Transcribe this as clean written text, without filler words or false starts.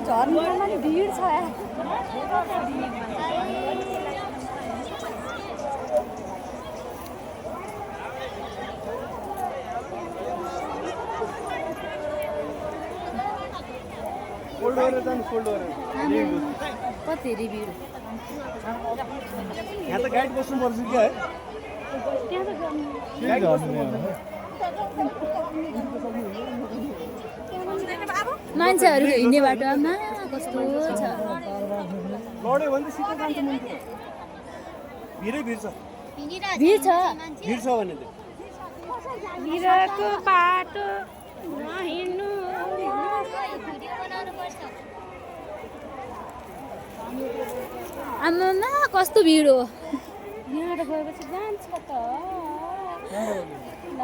झर्नामा नि भिड छ यार। कति रिभ्यू यहाँ त गाइड बस्नुपर्छ क्या है मान्छेहरू हिँड्ने बाटोमा कस्तो छ लड्यो भने त सिधै जान्छ मन्दिर भिडै भिड छ भिड छ भिड छ भने त भिडको बाटो नहिँड्नु आमामा कस्तो भिड हो यहाँबाट गएपछि जान्छ त ल